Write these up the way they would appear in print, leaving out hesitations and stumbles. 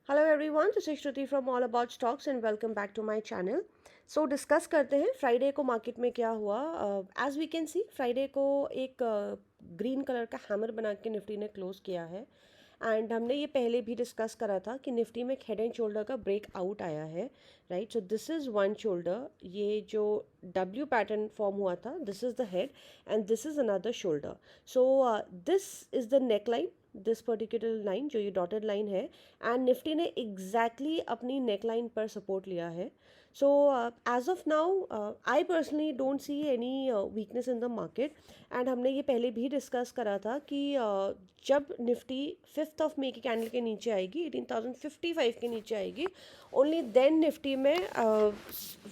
Hello everyone, this is Shruti from all about stocks and welcome back to my channel. So discuss करते हैं Friday को market में क्या हुआ। As we can see Friday को एक ग्रीन कलर का हैमर बना के निफ्टी ने क्लोज किया है। एंड हमने ये पहले भी डिस्कस करा था कि निफ्टी में हेड एंड शोल्डर का ब्रेक आउट आया है, right. So this is one shoulder, ये जो डब्ल्यू पैटर्न फॉर्म हुआ था, this is the head and this is another shoulder. So this is the neck line, this particular line जो ये dotted line है, and Nifty ने exactly अपनी neck line पर सपोर्ट लिया है। So as of now I personally don't see any weakness in the market. And हमने ये पहले भी डिस्कस करा था कि जब निफ्टी 5th ऑफ मे के कैंडल के नीचे आएगी, 18,055 के नीचे आएगी, ओनली देन निफ्टी में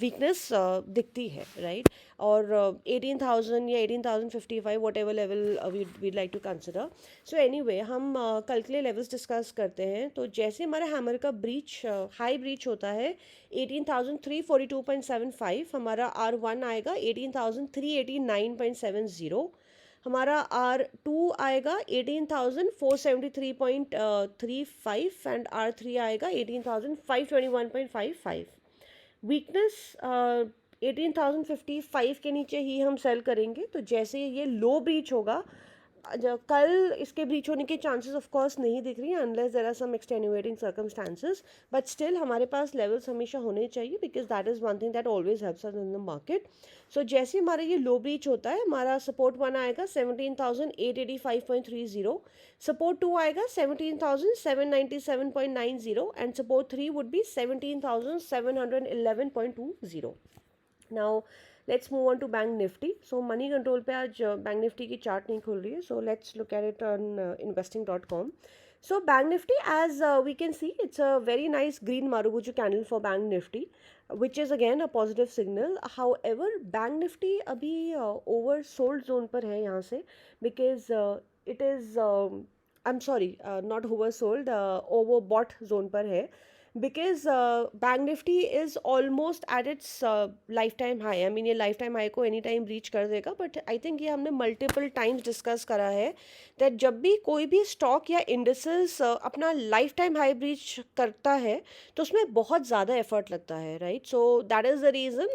वीकनेस दिखती है, राइट। और 18,000 या 18,055 whatever level we'd like to consider. So anyway हम कल के लिए लेवल्स डिस्कस करते हैं। तो जैसे हमारा हैमर का ब्रीच हाई ब्रीच होता है 18,342.75, हमारा R1 आएगा 18,389.70, हमारा R2 आएगा 18,473.35 एंड R3 आएगा 18,521.55। वीकनेस 18,055 के नीचे ही हम सेल करेंगे। तो जैसे ये लो ब्रीच होगा, कल इसके ब्रीच होने के चांसेस ऑफ कोर्स नहीं दिख रही हैं unless there are some extenuating circumstances, but still हमारे पास लेवल्स हमेशा होने चाहिए because that is one thing that always helps us in the market. So जैसे हमारा ये लो ब्रीच होता है, हमारा सपोर्ट वन आएगा 17,885.30, सपोर्ट टू आएगा 17,797.90 and support three would be 17,711.20। Now let's move on to bank Nifty. So money control पे आज बैंक निफ्टी की चार्ट नहीं खुल रही है, so let's look at it on investing.com. So bank nifty, as we can see, it's a very nice green marubuju candle for bank nifty, which is again a positive signal. However, bank nifty अभी oversold zone पर है यहाँ से, because it is I'm sorry, not oversold, overbought zone पर है, because bank Nifty is almost at its life time high. I mean ये life time high को any time reach कर देगा, बट आई थिंक ये हमने मल्टीपल टाइम्स डिस्कस करा है दैट जब भी कोई भी स्टॉक या इंडसेस अपना लाइफ टाइम हाई रीच करता है तो उसमें बहुत ज़्यादा एफर्ट लगता है, right. So that is the reason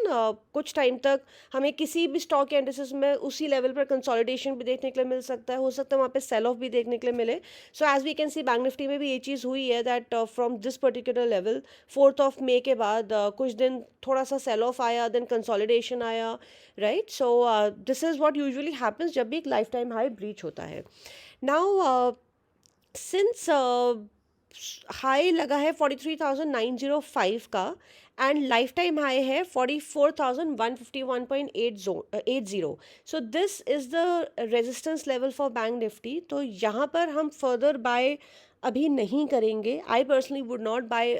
कुछ टाइम तक हमें किसी भी स्टॉक या इंडसेस में उसी लेवल पर कंसोलिडेशन भी देखने के लिए मिल सकता है, हो सकता है वहाँ पे सेल ऑफ भी देखने के लिए मिले। So as we can see bank Nifty में भी ये चीज़ हुई है that from this particular level 4th of May के बाद कुछ दिन थोड़ा सा सेल ऑफ आया, देन कंसोलिडेशन आया, right. So this is what usually happens जब भी एक लाइफ टाइम हाई ब्रीच होता है। नाउ सिंस हाई लगा है 43,905 का एंड लाइफ टाइम हाई है 44,151.80, so this is the resistance level for bank Nifty. तो यहाँ पर हम फर्दर बाय अभी नहीं करेंगे। I personally would not buy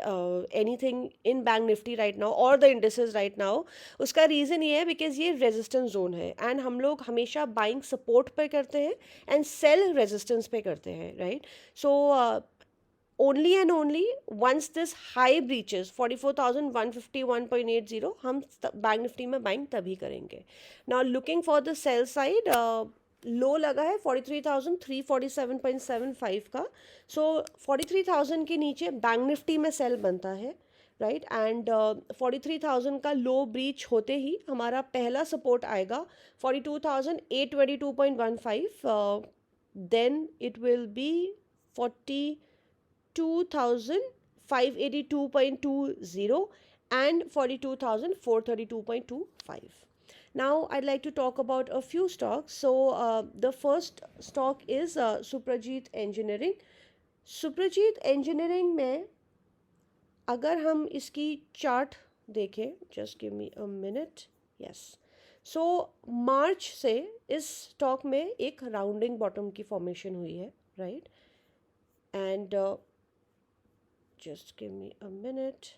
anything in bank Nifty right now और द इंडिसेस राइट नाउ। उसका रीज़न ये है बिकॉज ये रेजिस्टेंस जोन है एंड हम लोग हमेशा बाइंग सपोर्ट पे करते हैं एंड सेल रेजिस्टेंस पे करते हैं, right. So only and only once this high breaches 44,151.80, हम बैंक निफ्टी में बाइंग तभी करेंगे। now looking for the sell side, लो लगा है 43,347.75 का। सो 43,000 के नीचे बैंक निफ्टी में सेल बनता है, राइट। एंड 43,000 का लो ब्रीच होते ही हमारा पहला सपोर्ट आएगा 42,822.15, then it will be 42,582.20 and 42,432.25. Now I'd like to talk about a few stocks. So the first stock is Suprajit Engineering. Suprajit Engineering में अगर हम इसकी चार्ट देखें, just give me a minute, yes. So मार्च से इस stock में एक राउंडिंग बॉटम की फॉर्मेशन हुई है, right. And just give me a minute.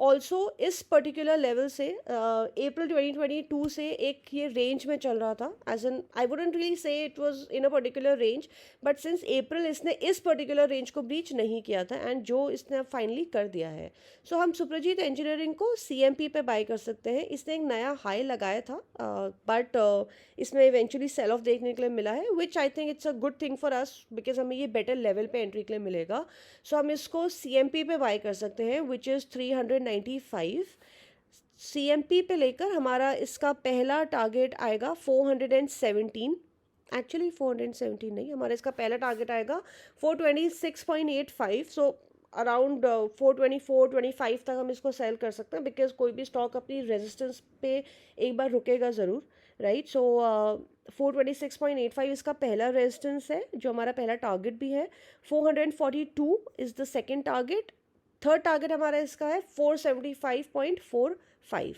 Also इस पर्टिकुलर लेवल से अप्रैल 2022 से एक ये रेंज में चल रहा था, as in I wouldn't really say it was in a particular range, but since April इसने इस पर्टिकुलर रेंज को ब्रीच नहीं किया था, एंड जो इसने अब फाइनली कर दिया है। सो हम सुप्रजीत इंजीनियरिंग को CMP पे बाय कर सकते हैं। इसने एक नया हाई लगाया था, बट इसमें इवेंचुअली सेल ऑफ देखने के लिए मिला है, which I think it's a good thing for us, because हमें ये बेटर लेवल पे एंट्री के लिए मिलेगा। सो हम इसको CMP पे बाय कर सकते हैं, विच इज़ 395। CMP पे लेकर हमारा इसका पहला टारगेट आएगा 417। एक्चुअली 417 नहीं, हमारा इसका पहला टारगेट आएगा 426.85। सो अराउंड 424-25 तक हम इसको सेल कर सकते हैं, बिकॉज कोई भी स्टॉक अपनी रेजिस्टेंस पे एक बार रुकेगा ज़रूर, राइट। सो 426.85 इसका पहला रेजिस्टेंस है, जो हमारा पहला टारगेट भी है। 442 is the second target. Third target हमारा इसका है 475.45,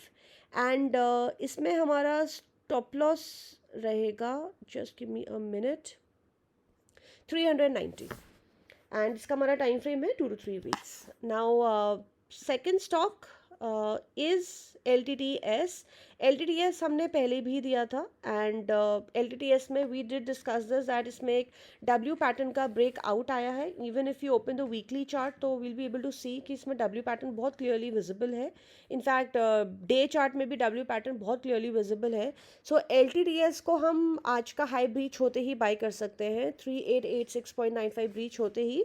एंड इसमें हमारा स्टॉप लॉस रहेगा, just give me a minute, 390, and इसका हमारा टाइम फ्रेम है 2 to 3 weeks। Now second stock is LTTS। LTTS हमने पहले भी दिया था, एंड LTTS में we did discuss this that इसमें एक W पैटर्न का ब्रेक आउट आया है। Even if you open the weekly chart तो विल बी एबल टू सी कि इसमें W पैटर्न बहुत क्लियरली विजिबल है। इनफैक्ट डे चार्ट में भी W पैटर्न बहुत क्लियरली विजिबल है। सो LTTS को हम आज का हाई ब्रीच होते ही बाय कर सकते हैं, 3886.95 ब्रीच होते ही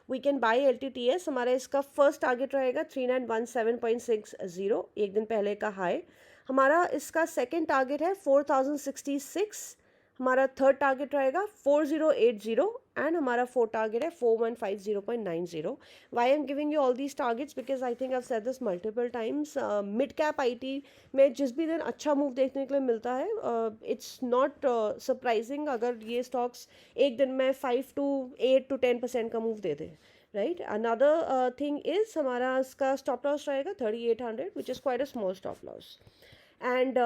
वी कैन बाय LTTS। हमारा इसका फर्स्ट टारगेट रहेगा 3917.60, एक दिन पहले का हाई। हमारा इसका सेकेंड टारगेट है 4066, हमारा थर्ड टारगेट रहेगा 4080, एंड हमारा फोर्थ टारगेट है 4150.90। Why I am giving you all these targets because I think I said this multiple times. Mid cap IT में जिस भी दिन अच्छा मूव देखने के लिए मिलता है, इट्स नॉट सरप्राइजिंग अगर ये स्टॉक्स एक दिन में 5 to 8 to 10% का move they they, right. Another thing is हमारा इसका स्टॉप लॉस रहेगा 3800, which is quite a small stop loss. And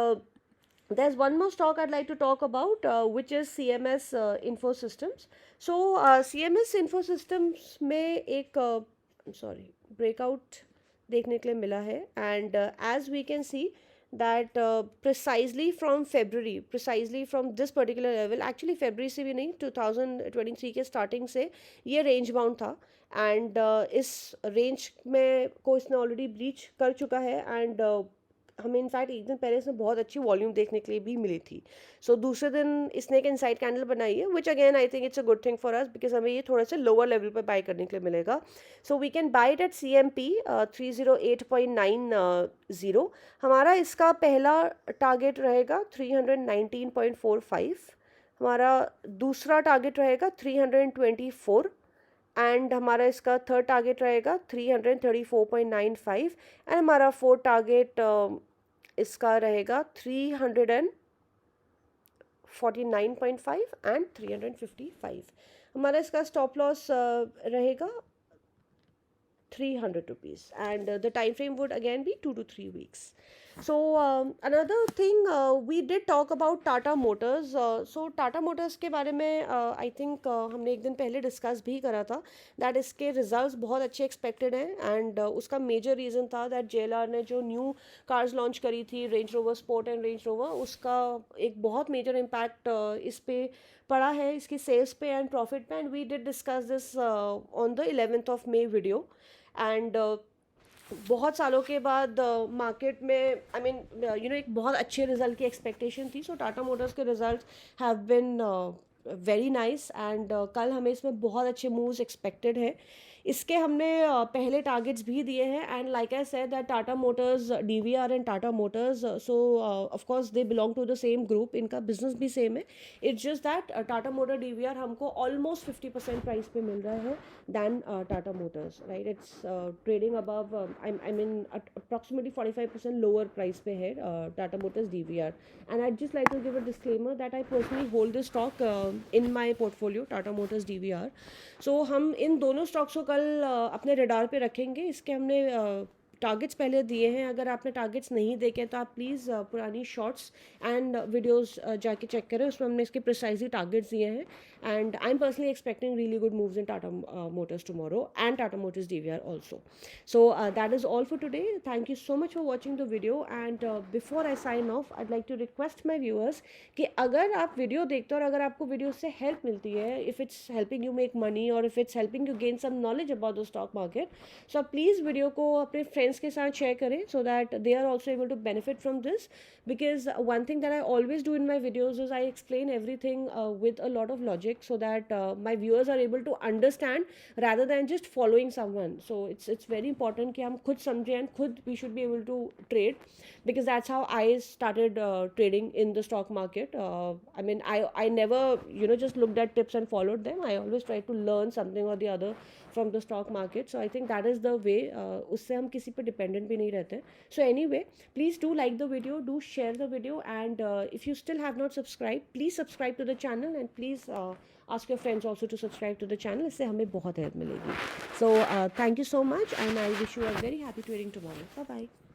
there's one more stock I'd like to talk about, which is CMS Infosystems. So CMS Infosystems में एक breakout देखने के लिए मिला है, and as we can see that precisely from this particular level, actually February से भी नहीं, 2023 के स्टार्टिंग से ये रेंज बाउंड था, एंड इस रेंज में को इसने ऑलरेडी ब्रीच कर चुका है, एंड हमें इनफैक्ट एक दिन पहले इसमें बहुत अच्छी वॉल्यूम देखने के लिए भी मिली थी। सो दूसरे दिन इसने एक इनसाइड कैंडल बनाई है, which again I think it's a good thing for us, because हमें ये थोड़ा सा लोअर लेवल पर बाय करने के लिए मिलेगा। So we can buy it at CMP 308.90। हमारा इसका पहला टारगेट रहेगा 319.45, हमारा दूसरा टारगेट रहेगा 324, एंड हमारा इसका थर्ड टारगेट रहेगा 334.95, एंड हमारा फोर्थ टारगेट इसका रहेगा 349.5 एंड 355। हमारा इसका स्टॉप लॉस रहेगा 300 rupees, and the time frame would again be 2 to 3 weeks. So another thing, we did talk about Tata Motors. So Tata Motors के बारे में I think हमने एक दिन पहले डिस्कस भी करा था दैट इसके रिजल्ट्स बहुत अच्छे एक्सपेक्टेड हैं, एंड उसका मेजर रीज़न था दैट JLR ने जो न्यू कार्स लॉन्च करी थी, range rover sport and range rover, उसका एक बहुत मेजर इम्पैक्ट इस पे पड़ा है, इसकी सेल्स पे एंड प्रॉफिट पे, and we did discuss this on the 11th of May video. And बहुत सालों के बाद मार्केट में आई मीन एक बहुत अच्छे रिजल्ट की एक्सपेक्टेशन थी। सो टाटा मोटर्स के result have been very nice, and कल हमें इसमें बहुत अच्छे मूव्स एक्सपेक्टेड है। इसके हमने पहले टारगेट्स भी दिए हैं, and like I said that Tata Motors DVR and Tata Motors, so of course they belong to the same group, इनका बिजनेस भी सेम है। It's just that Tata Motor DVR हमको ऑलमोस्ट 50% प्राइस पे मिल रहा है than Tata Motors, right. It's trading above I mean approximately 45% lower price पे है Tata Motors DVR, and I just like to give a disclaimer that I personally hold this stock in my portfolio, Tata Motors DVR। सो हम इन दोनों stocks को कल अपने radar पे रखेंगे। इसके हमने टारगेट्स पहले दिए हैं, अगर आपने टारगेट्स नहीं देखे तो आप प्लीज़ पुरानी शॉर्ट्स एंड वीडियोस जाके चेक करें, उसमें हमने इसके प्रिसाइजली टारगेट्स दिए हैं. And I am personally expecting really good moves in Tata Motors tomorrow and Tata Motors DVR also. So that is all for today. Thank you so much for watching the video. And before I sign off, I'd like to request my viewers कि अगर आप video देखते हो और अगर आपको video से help मिलती है, if it's helping you make money or if it's helping you gain some knowledge about the stock market, so please video को अपने फ्रेंड्स के साथ शेयर करें so that they are also able to benefit from this. Because one thing that I always do in my videos is I explain everything with a lot of logic so that my viewers are able to understand rather than just following someone. So it's very important कि हम खुद समझें and खुद we should be able to trade, because that's how I started trading in the stock market. I mean, I never just looked at tips and followed them. I always try to learn something or the other from the stock market. So I think that is the way. उससे हम किसी पे dependent भी नहीं रहते. So anyway, please do like the video, do share the video, and if you still have not subscribed, please subscribe to the channel, and please ask your friends also to subscribe to the channel. इससे हमें बहुत help मिलेगी. So thank you so much, and I wish you a very happy trading tomorrow. Bye bye.